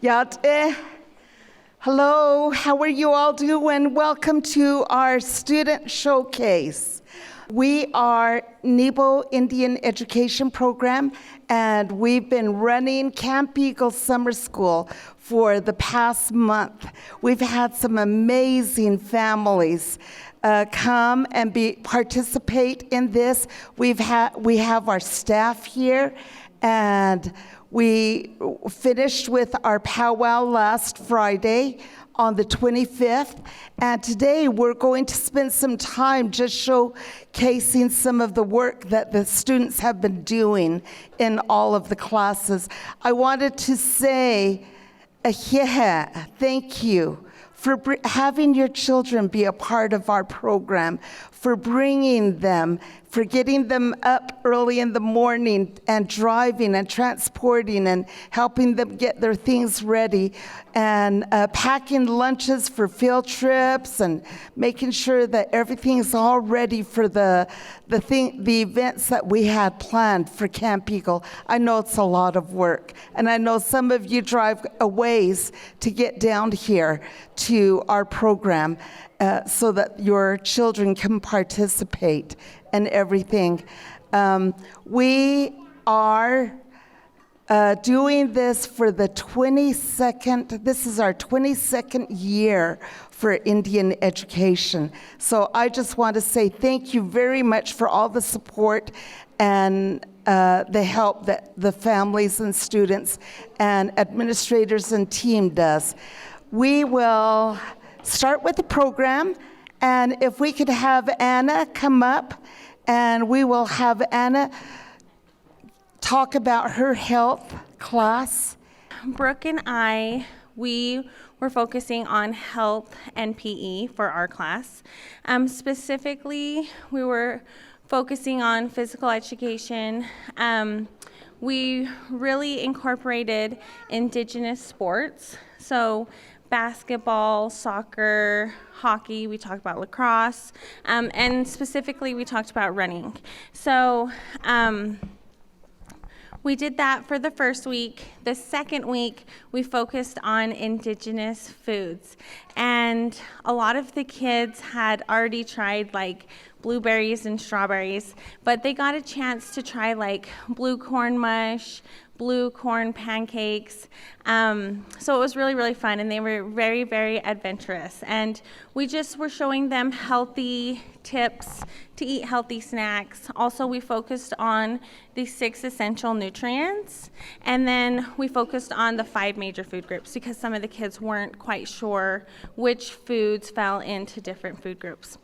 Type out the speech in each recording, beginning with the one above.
Yate. Hello, how are you all doing? Welcome to our student showcase. We are Nebo Indian Education Program, and we've been running Camp Eagle Summer School for the past month. We've had some amazing families come and participate in this. We have our staff here, and we finished with our powwow last Friday on the 25th, and today we're going to spend some time just showcasing some of the work that the students have been doing in all of the classes. I wanted to say, thank you for having your children be a part of our program, for bringing them, for getting them up early in the morning and driving and transporting and helping them get their things ready, and packing lunches for field trips and making sure that everything's all ready for the events that we had planned for Camp Eagle. I know it's a lot of work, and I know some of you drive a ways to get down here to our program so that your children can participate and everything. We are doing this for the 22nd, this is our 22nd year for Indian education. So I just want to say thank you very much for all the support and the help that the families and students and administrators and team does. We will start with the program, and if we could have Anna come up, and we will have Anna talk about her health class. Brooke and I, we were focusing on health and PE for our class. Specifically, we were focusing on physical education. We really incorporated indigenous sports. So basketball, soccer, hockey, we talked about lacrosse, and specifically we talked about running. So we did that for the first week. The second week, we focused on indigenous foods. And a lot of the kids had already tried like blueberries and strawberries, but they got a chance to try like blue corn mush, blue corn pancakes. So it was really, really fun, and they were very, very adventurous. And we just were showing them healthy tips to eat healthy snacks. Also, we focused on the 6 essential nutrients, and then we focused on the 5 major food groups because some of the kids weren't quite sure which foods fell into different food groups.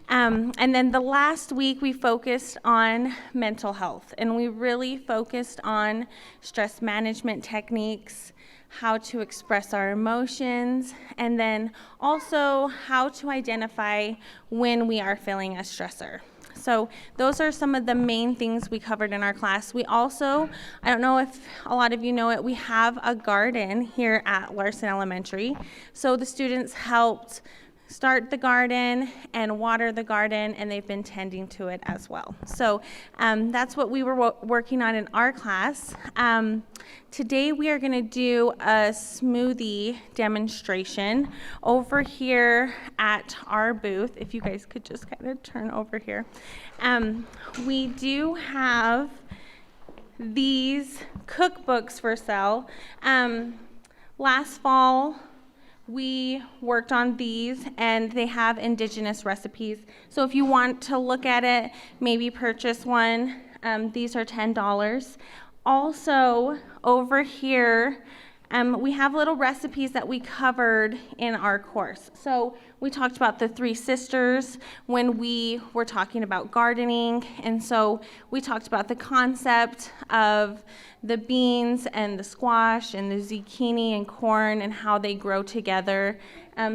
And then the last week, we focused on mental health, and we really focused on stress management techniques, how to express our emotions, and then also how to identify when we are feeling a stressor. So those are some of the main things we covered in our class. We also, I don't know if a lot of you know it, we have a garden here at Larson Elementary. So the students helped start the garden and water the garden, and they've been tending to it as well. So that's what we were working on in our class. Today we are going to do a smoothie demonstration over here at our booth. If you guys could just kind of turn over here. We do have these cookbooks for sale. Last fall, we worked on these, and they have indigenous recipes. So if you want to look at it, maybe purchase one. These are $10. Also, over here, we have little recipes that we covered in our course. So we talked about the 3 sisters when we were talking about gardening, and so we talked about the concept of the beans and the squash and the zucchini and corn and how they grow together.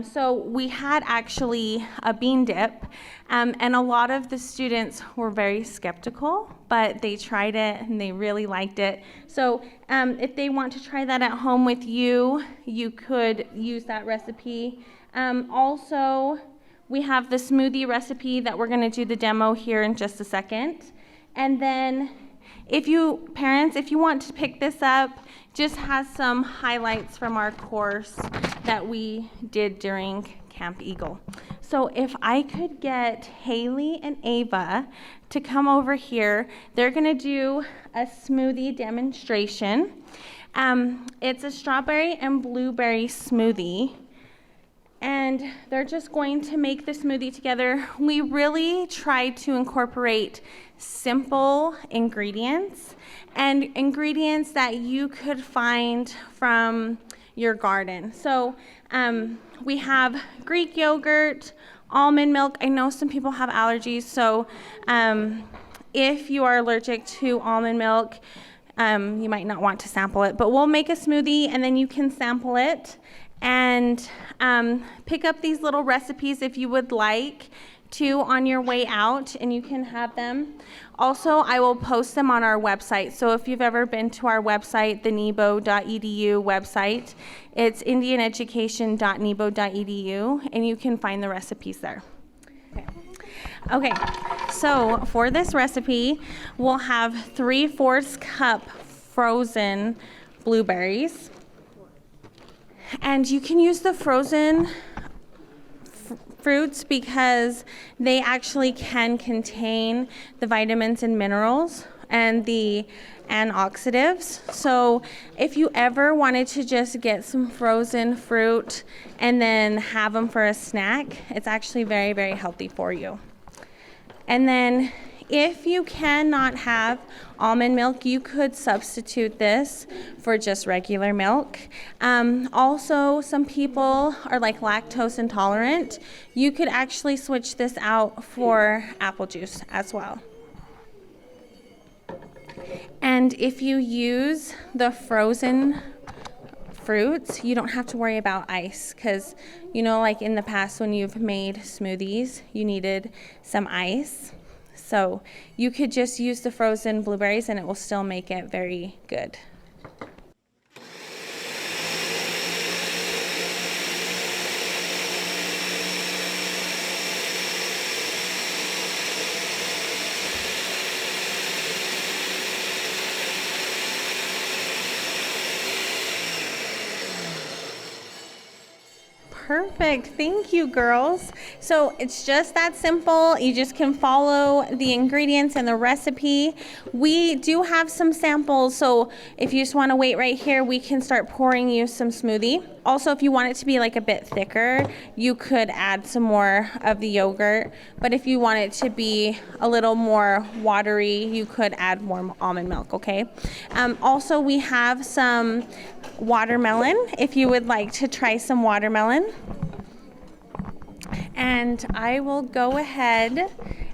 So we had actually a bean dip, and a lot of the students were very skeptical, but they tried it and they really liked it. So if they want to try that at home with you, you could use that recipe. Also, we have the smoothie recipe that we're going to do the demo here in just a second. And then Parents, if you want to pick this up, just has some highlights from our course that we did during Camp Eagle. So if I could get Haley and Ava to come over here, they're gonna do a smoothie demonstration. It's a strawberry and blueberry smoothie, and they're just going to make the smoothie together. We really tried to incorporate simple ingredients and ingredients that you could find from your garden. So we have Greek yogurt, almond milk. I know some people have allergies, so if you are allergic to almond milk, you might not want to sample it, but we'll make a smoothie and then you can sample it and pick up these little recipes if you would like to on your way out, and you can have them. Also, I will post them on our website. So if you've ever been to our website, the nebo.edu website, it's indianeducation.nebo.edu, and you can find the recipes there. Okay, so for this recipe, we'll have 3/4 cup frozen blueberries. And you can use the frozen fruits because they actually can contain the vitamins and minerals and the antioxidants. So if you ever wanted to just get some frozen fruit and then have them for a snack, it's actually very, very healthy for you. And then if you cannot have almond milk, you could substitute this for just regular milk. Also, some people are like lactose intolerant. You could actually switch this out for apple juice as well. And if you use the frozen fruits, you don't have to worry about ice because, you know, like in the past when you've made smoothies, you needed some ice. So you could just use the frozen blueberries and it will still make it very good. Perfect. Thank you, girls. So it's just that simple. You just can follow the ingredients and the recipe. We do have some samples, so if you just want to wait right here, we can start pouring you some smoothie. Also, if you want it to be like a bit thicker, you could add some more of the yogurt. But if you want it to be a little more watery, you could add more almond milk, okay? Also, we have some watermelon, if you would like to try some watermelon. And I will go ahead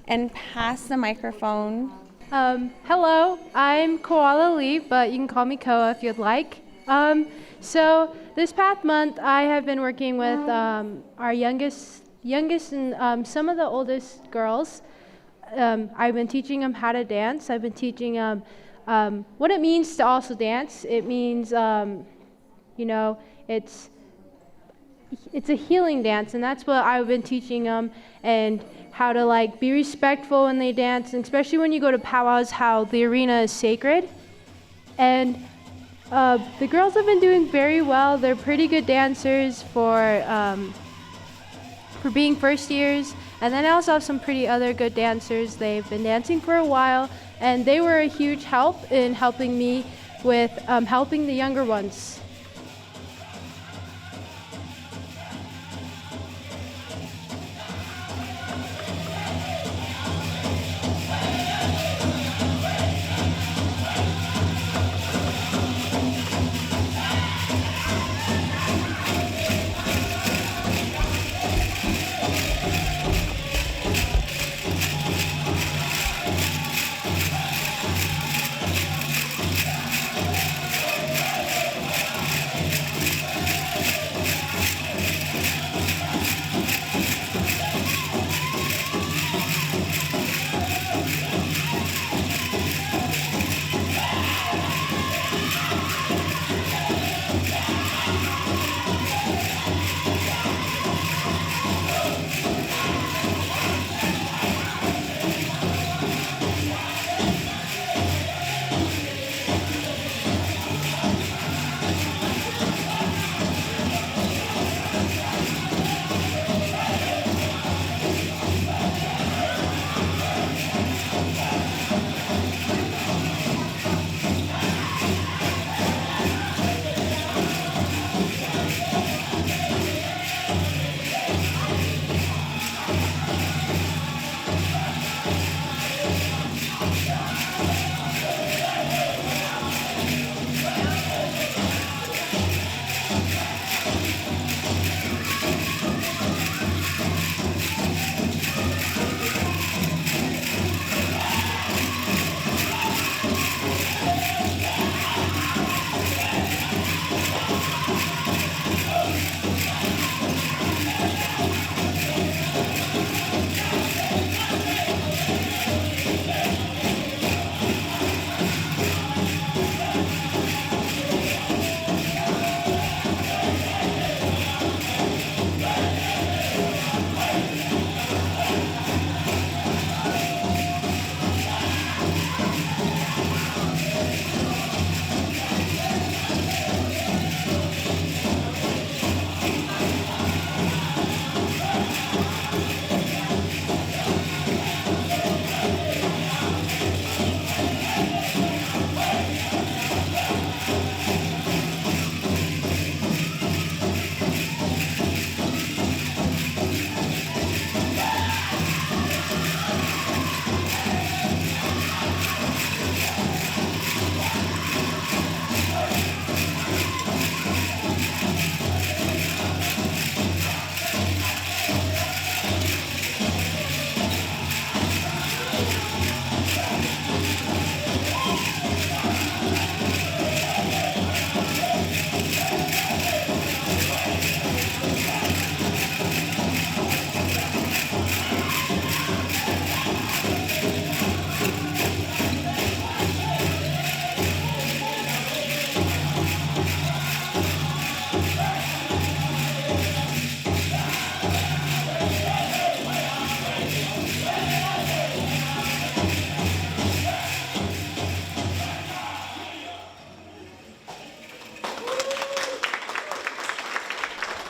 and pass the microphone. Hello, I'm Koala Lee, but you can call me Koa if you'd like. So this past month, I have been working with our youngest and some of the oldest girls. I've been teaching them how to dance. I've been teaching them what it means to also dance. It means, it's a healing dance, and that's what I've been teaching them, and how to like be respectful when they dance, and especially when you go to powwows, how the arena is sacred. And the girls have been doing very well. They're pretty good dancers for being first years. And then I also have some pretty other good dancers. They've been dancing for a while, and they were a huge help in helping me with helping the younger ones.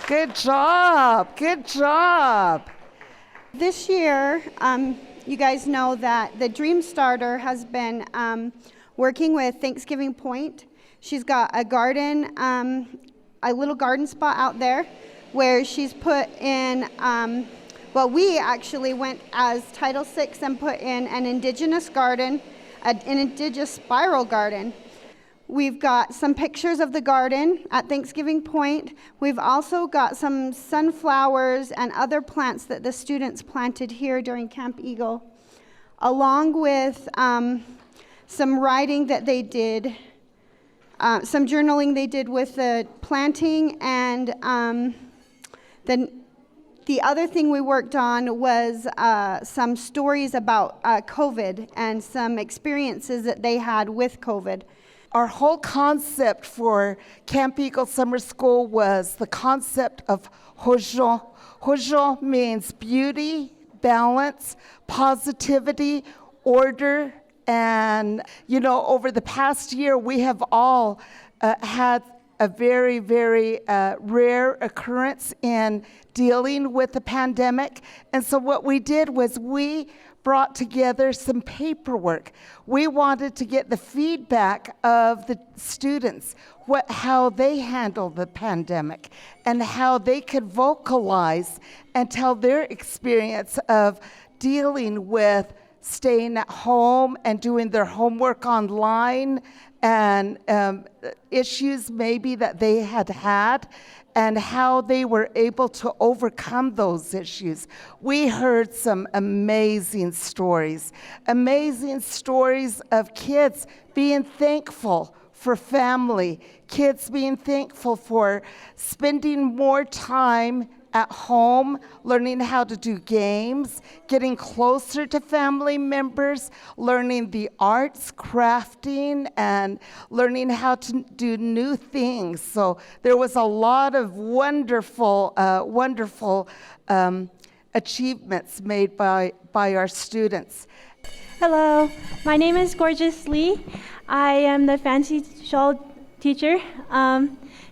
Good job. Good job. This year, you guys know that the Dream Starter has been working with Thanksgiving Point. She's got a garden, a little garden spot out there where she's put in, well, we actually went as Title VI and put in an indigenous garden, an indigenous spiral garden. We've got some pictures of the garden at Thanksgiving Point. We've also got some sunflowers and other plants that the students planted here during Camp Eagle, along with some writing that they did, some journaling they did with the planting, and then the other thing we worked on was some stories about COVID and some experiences that they had with COVID. Our whole concept for Camp Eagle Summer School was the concept of hojo. Hojo means beauty, balance, positivity, order, and, over the past year, we have all had a very, very rare occurrence in dealing with the pandemic. And so what we did was we brought together some paperwork. We wanted to get the feedback of the students, how they handled the pandemic, and how they could vocalize and tell their experience of dealing with staying at home and doing their homework online, and issues maybe that they had, and how they were able to overcome those issues. We heard some amazing stories of kids being thankful for family, kids being thankful for spending more time at home, learning how to do games, getting closer to family members, learning the arts, crafting, and learning how to do new things. So there was a lot of wonderful achievements made by our students. Hello, my name is Gorgeous Lee. I am the fancy shawl teacher.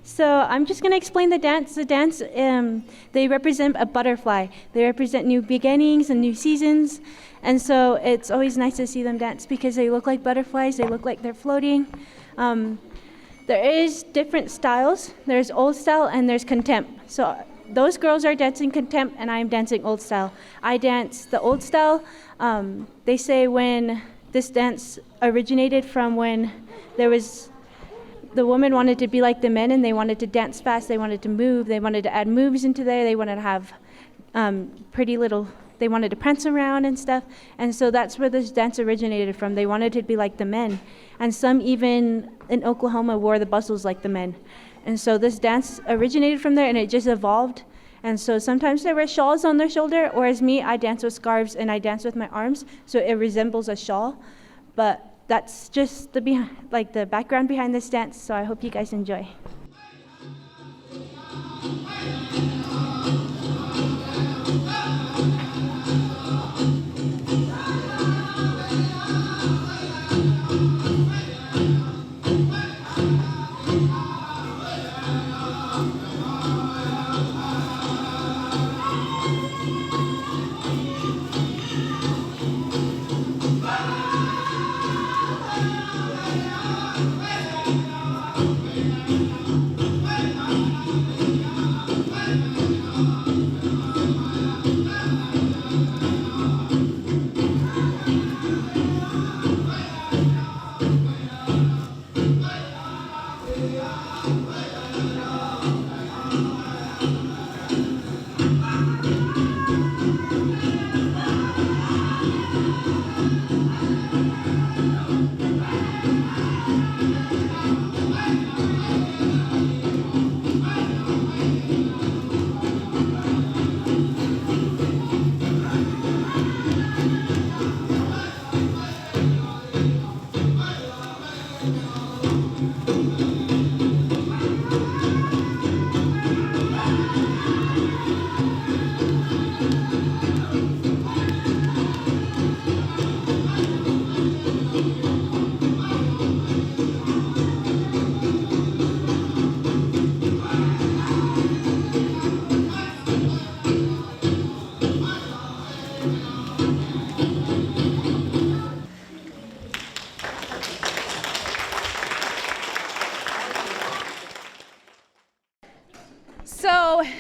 So I'm just going to explain the dance. The dance, they represent a butterfly. They represent new beginnings and new seasons. And so it's always nice to see them dance because they look like butterflies. They look like they're floating. There is different styles. There's old style and there's contempt. So those girls are dancing contempt and I'm dancing old style. I dance the old style. They say when this dance originated from when the women wanted to be like the men and they wanted to dance fast, they wanted to move, they wanted to add moves into there, they wanted to have they wanted to prance around and stuff. And so that's where this dance originated from. They wanted to be like the men. And some even in Oklahoma wore the bustles like the men. And so this dance originated from there and it just evolved. And so sometimes they wear shawls on their shoulder, whereas me, I dance with scarves and I dance with my arms, so it resembles a shawl. But that's just the background behind this dance, so I hope you guys enjoy.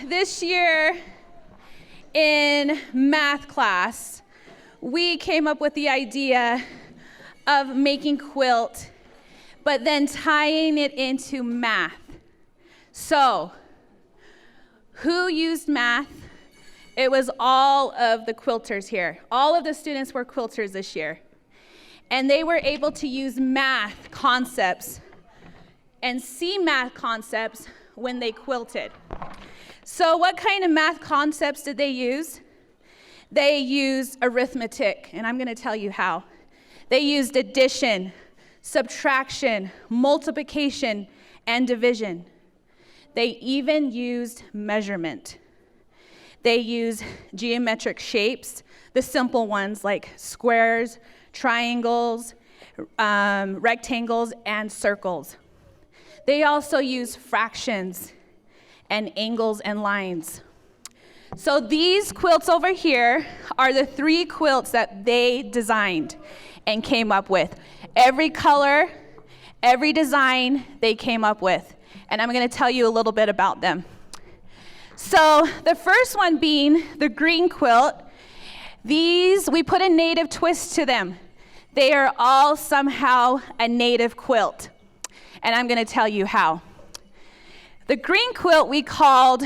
this year in math class, we came up with the idea of making quilt, but then tying it into math. So, who used math? It was all of the quilters here. All of the students were quilters this year. And they were able to use math concepts and see math concepts when they quilted. So what kind of math concepts did they use? They used arithmetic, and I'm going to tell you how. They used addition, subtraction, multiplication, and division. They even used measurement. They use geometric shapes, the simple ones like squares, triangles, rectangles, and circles. They also use fractions and angles and lines. So these quilts over here are the 3 quilts that they designed and came up with. Every color, every design they came up with. And I'm going to tell you a little bit about them. So the first one being the green quilt. These, we put a native twist to them. They are all somehow a native quilt. And I'm going to tell you how. The green quilt we called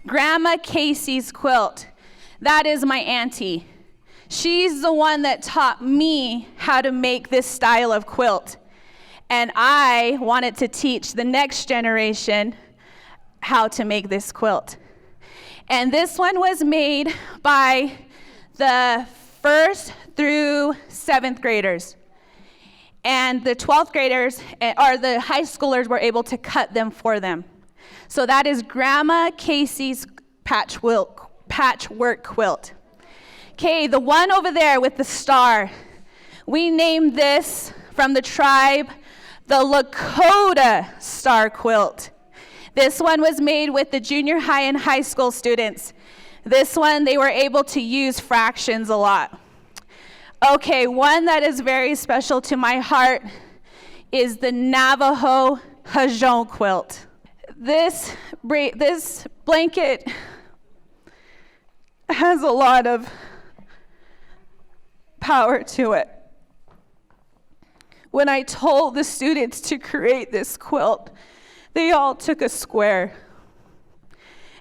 Grandma Casey's quilt. That is my auntie. She's the one that taught me how to make this style of quilt. And I wanted to teach the next generation how to make this quilt. And this one was made by the 1st through 7th graders. And the 12th graders, or the high schoolers, were able to cut them for them. So that is Grandma Casey's patchwork quilt. Okay, the one over there with the star, we named this from the tribe the Lakota Star Quilt. This one was made with the junior high and high school students. This one, they were able to use fractions a lot. Okay, one that is very special to my heart is the Navajo Hajon quilt. This blanket has a lot of power to it. When I told the students to create this quilt, they all took a square,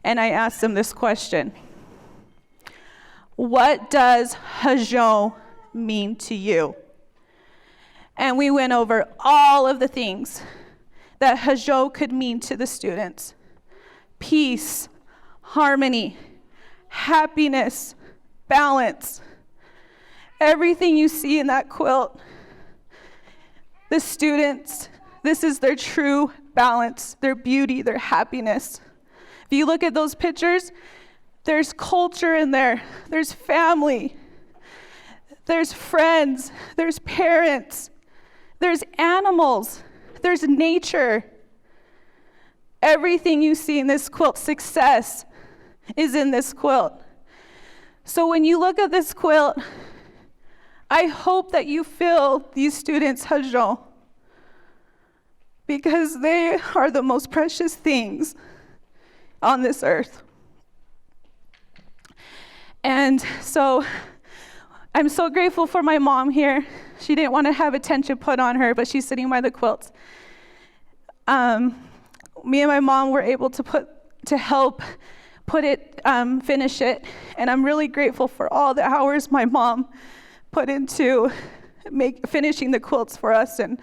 and I asked them this question: what does Hajon mean to you? And we went over all of the things that Hajon could mean to the students: peace, harmony, happiness, balance. Everything you see in that quilt, the students, this is their true balance, their beauty, their happiness. If you look at those pictures, there's culture in there, there's family, there's friends, there's parents, there's animals, there's nature. Everything you see in this quilt, success, is in this quilt. So when you look at this quilt, I hope that you feel these students' Hajon, because they are the most precious things on this earth. And so I'm so grateful for my mom here. She didn't want to have attention put on her, but she's sitting by the quilts. Me and my mom were able to help finish it, and I'm really grateful for all the hours my mom put into finishing the quilts for us. And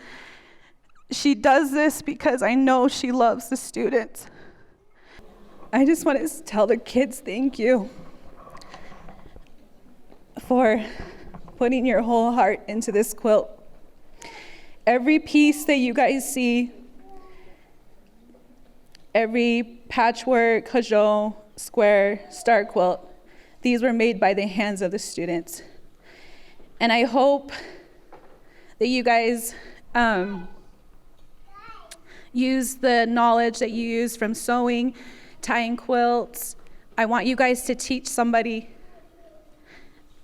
she does this because I know she loves the students. I just want to tell the kids thank you for putting your whole heart into this quilt. Every piece that you guys see, every patchwork, Hajon, square, star quilt, these were made by the hands of the students. And I hope that you guys use the knowledge that you use from sewing, tying quilts. I want you guys to teach somebody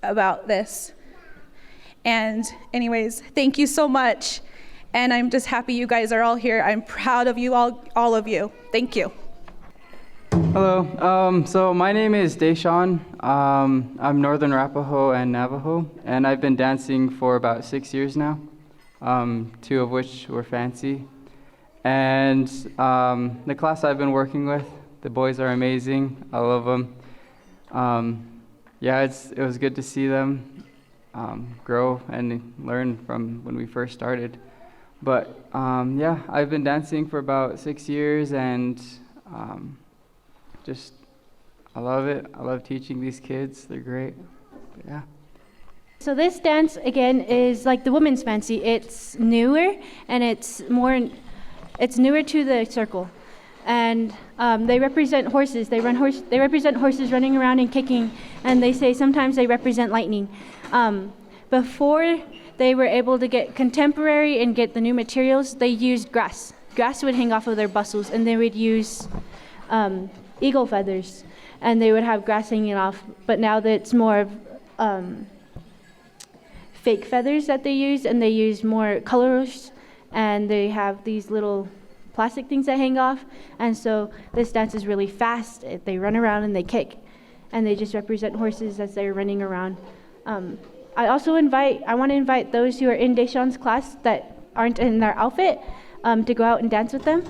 about this. And anyways, thank you so much. And I'm just happy you guys are all here. I'm proud of you all of you. Thank you. Hello. So my name is Deshaun. I'm Northern Arapaho and Navajo, and I've been dancing for about 6 years now, 2 of which were fancy. And the class I've been working with, the boys are amazing. I love them. Yeah, it was good to see them grow and learn from when we first started. But yeah, I've been dancing for about 6 years, and I love it. I love teaching these kids. They're great. Yeah. So this dance again is like the women's fancy. It's newer and it's newer to the circle, and they represent horses. They represent horses running around and kicking, and they say sometimes they represent lightning. Before they were able to get contemporary and get the new materials, they used grass. Grass would hang off of their bustles, and they would use eagle feathers, and they would have grass hanging off. But now that it's more of fake feathers that they use, and they use more colors, and they have these little plastic things that hang off. And so this dance is really fast. They run around and they kick, and they just represent horses as they're running around. I want to invite those who are in Deshaun's class that aren't in their outfit to go out and dance with them.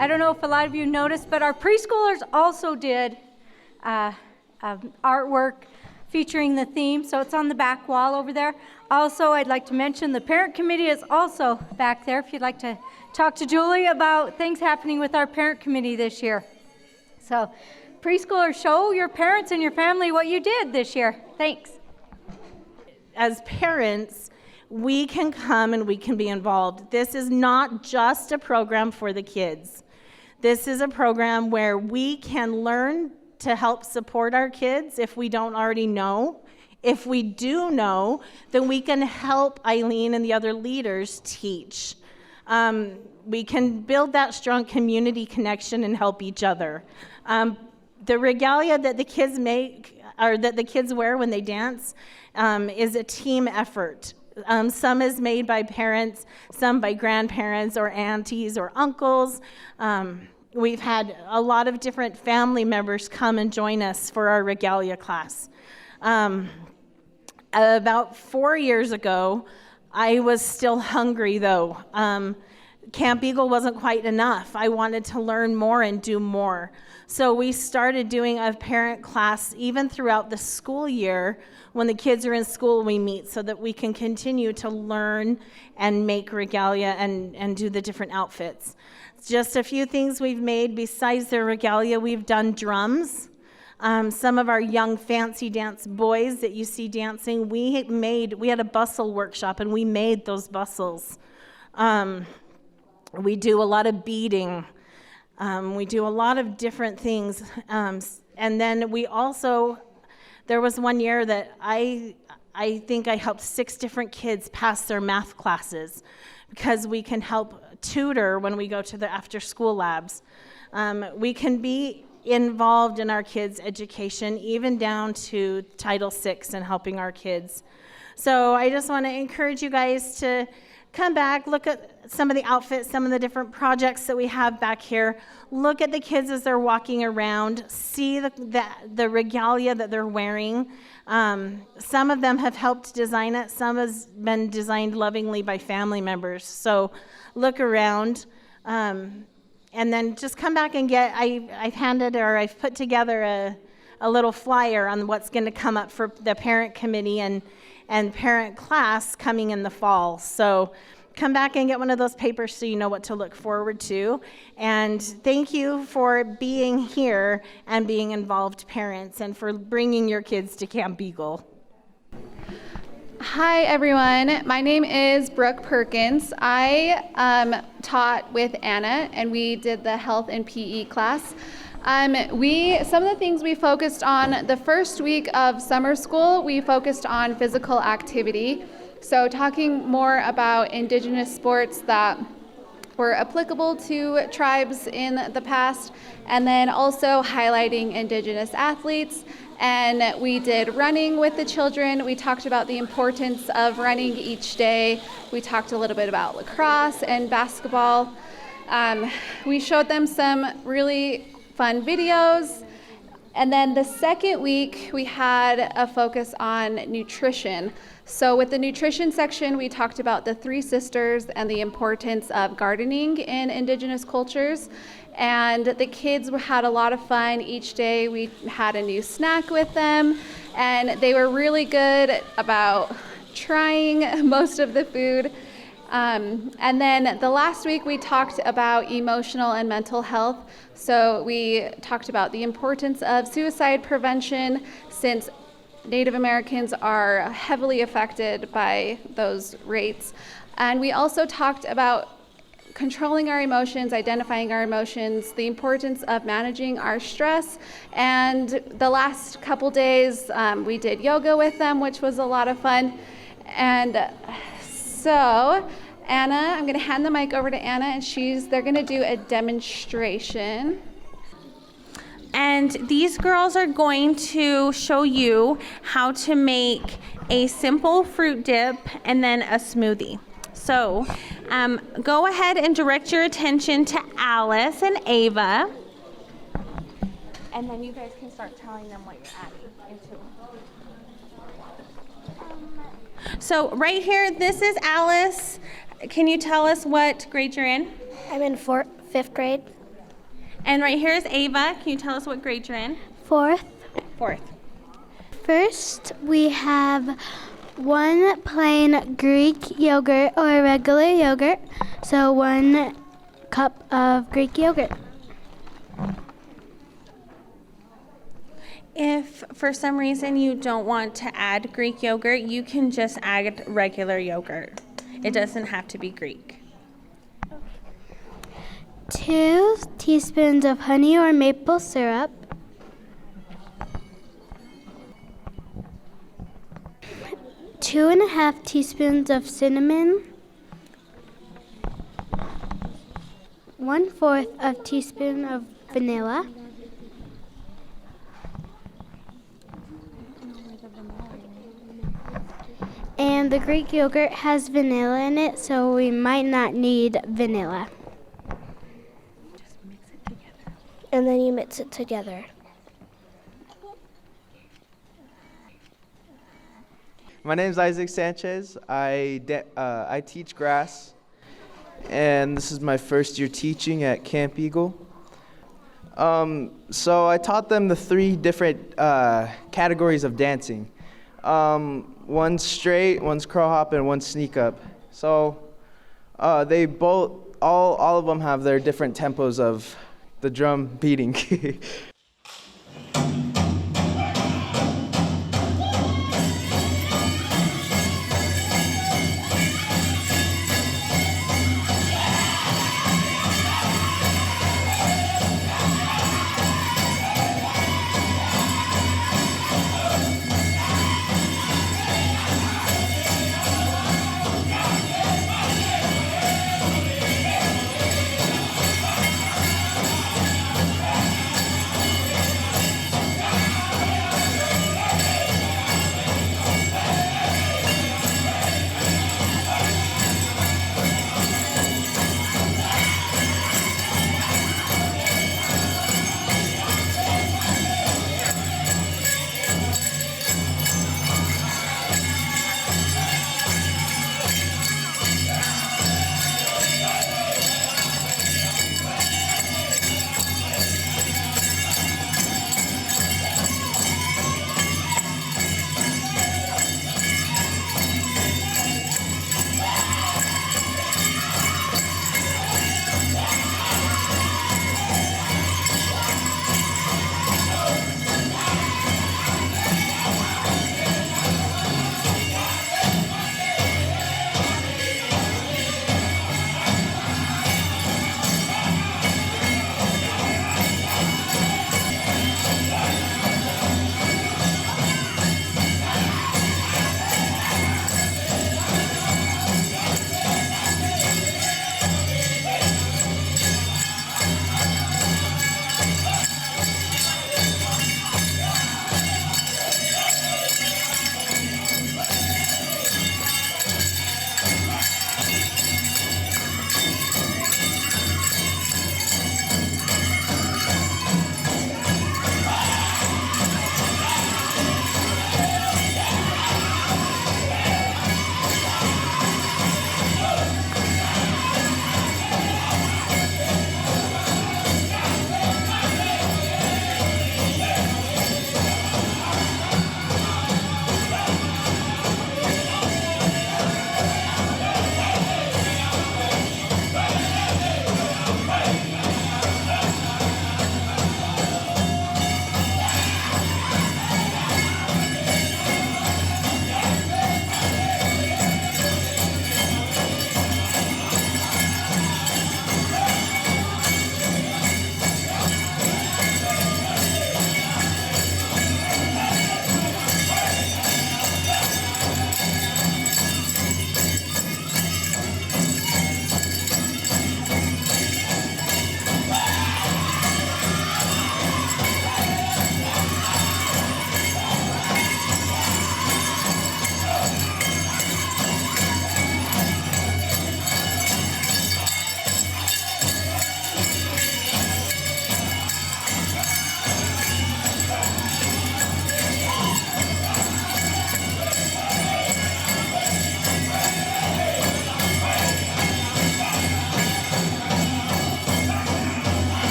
I don't know if a lot of you noticed, but our preschoolers also did artwork featuring the theme, so it's on the back wall over there. Also, I'd like to mention the parent committee is also back there if you'd like to talk to Julie about things happening with our parent committee this year. So, preschoolers, show your parents and your family what you did this year. Thanks. As parents, we can come and we can be involved. This is not just a program for the kids. This is a program where we can learn to help support our kids if we don't already know. If we do know, then we can help Eileen and the other leaders teach. We can build that strong community connection and help each other. The regalia that the kids make, or that the kids wear when they dance, is a team effort. Some is made by parents, some by grandparents or aunties or uncles. We've had a lot of different family members come and join us for our regalia class. About 4 years ago, I was still hungry though. Camp Eagle wasn't quite enough. I wanted to learn more and do more. So we started doing a parent class even throughout the school year. When the kids are in school, we meet so that we can continue to learn and make regalia and do the different outfits. Just a few things we've made besides the regalia. We've done drums. Some of our young fancy dance boys that you see dancing, we had a bustle workshop and we made those bustles. We do a lot of beading. We do a lot of different things. And then we also, there was one year that I think I helped 6 different kids pass their math classes because we can help tutor when we go to the after-school labs. We can be involved in our kids' education, even down to Title VI and helping our kids. So I just want to encourage you guys to come back, look at some of the outfits, some of the different projects that we have back here. Look at the kids as they're walking around. See the regalia that they're wearing. Some of them have helped design it. Some has been designed lovingly by family members. So look around. And then just come back and I've put together a little flyer on what's going to come up for the parent committee and parent class coming in the fall. So come back and get one of those papers so you know what to look forward to. And thank you for being here and being involved parents and for bringing your kids to Camp Eagle. Hi everyone, my name is Brooke Perkins. I taught with Anna and we did the health and PE class. Some of the things we focused on the first week of summer school, we focused on physical activity. So talking more about indigenous sports that were applicable to tribes in the past, and then also highlighting indigenous athletes. And we did running with the children. We talked about the importance of running each day. We talked a little bit about lacrosse and basketball. We showed them some really fun videos. And then the second week, we had a focus on nutrition. So with the nutrition section, we talked about the 3 sisters and the importance of gardening in indigenous cultures. And the kids had a lot of fun each day. We had a new snack with them, and they were really good about trying most of the food. And then the last week we talked about emotional and mental health. So we talked about the importance of suicide prevention, since Native Americans are heavily affected by those rates. And we also talked about controlling our emotions, identifying our emotions, the importance of managing our stress. And the last couple days, we did yoga with them, which was a lot of fun. And so, Anna, I'm going to hand the mic over to Anna, and they're going to do a demonstration. And these girls are going to show you how to make a simple fruit dip and then a smoothie. So go ahead and direct your attention to Alice and Ava. And then you guys can start telling them what you're adding into. So right here, this is Alice. Can you tell us what grade you're in? I'm in 5th grade. And right here is Ava. Can you tell us what grade you're in? 4th. 4th. First, we have 1 plain Greek yogurt or regular yogurt. So 1 cup of Greek yogurt. If for some reason you don't want to add Greek yogurt, you can just add regular yogurt. It doesn't have to be Greek. 2 teaspoons of honey or maple syrup. 2.5 teaspoons of cinnamon. 1/4 of teaspoon of vanilla. And the Greek yogurt has vanilla in it, so we might not need vanilla. Just mix it together. And then you mix it together. My name is Isaac Sanchez. I teach grass, and this is my first year teaching at Camp Eagle. So I taught them the 3 different categories of dancing. One's straight, one's crawl hop, and one's sneak up. So they both, all of them have their different tempos of the drum beating.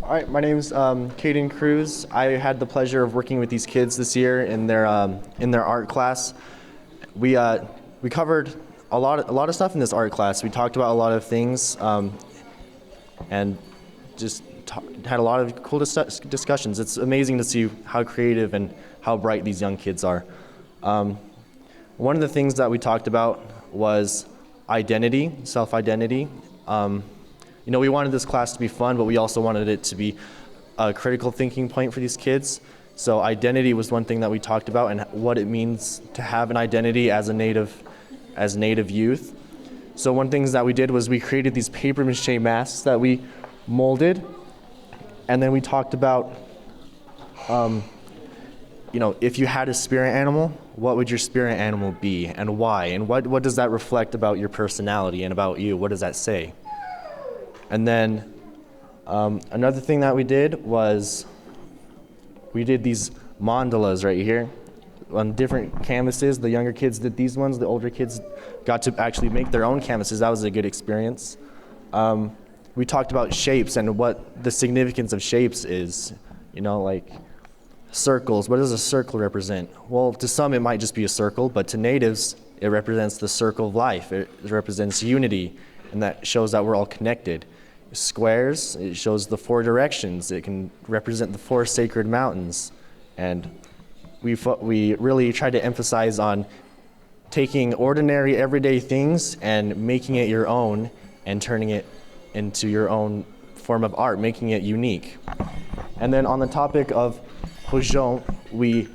All right, my name's Caden Cruz. I had the pleasure of working with these kids this year in their art class. We covered a lot of stuff in this art class. We talked about a lot of things and just had a lot of cool discussions. It's amazing to see how creative and how bright these young kids are. One of the things that we talked about was identity, self-identity. You know, we wanted this class to be fun, but we also wanted it to be a critical thinking point for these kids. So identity was one thing that we talked about, and what it means to have an identity as native youth. So one thing that we did was we created these paper mache masks that we molded, and then we talked about, if you had a spirit animal, what would your spirit animal be and why? And what does that reflect about your personality and about you? What does that say? And then another thing that we did was we did these mandalas right here on different canvases. The younger kids did these ones. The older kids got to actually make their own canvases. That was a good experience. We talked about shapes and what the significance of shapes is, like circles. What does a circle represent? Well, to some it might just be a circle, but to natives it represents the circle of life. It represents unity, and that shows that we're all connected. Squares, it shows the 4 directions. It can represent the 4 sacred mountains. And we really try to emphasize on taking ordinary everyday things and making it your own and turning it into your own form of art, making it unique. And then on the topic of Hojon, we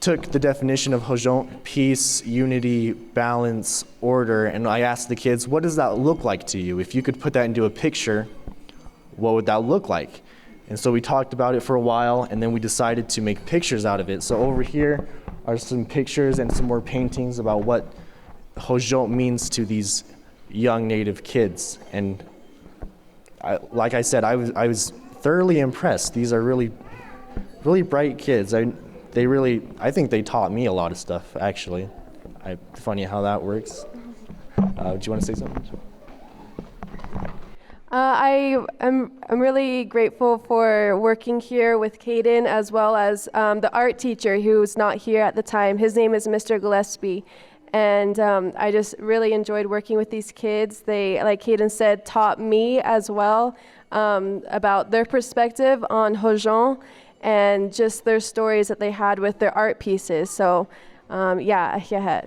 took the definition of Hojon, peace, unity, balance, order, and I asked the kids, what does that look like to you? If you could put that into a picture, what would that look like? And so we talked about it for a while, and then we decided to make pictures out of it. So over here are some pictures and some more paintings about what Hojon means to these young Native kids. And like I said, I was thoroughly impressed. These are really bright kids. I think they taught me a lot of stuff, actually. Funny how that works. Do you want to say something? I'm really grateful for working here with Caden, as well as the art teacher who's not here at the time. His name is Mr. Gillespie. And I just really enjoyed working with these kids. They, like Caden said, taught me as well about their perspective on Hojon and just their stories that they had with their art pieces. So, yeah.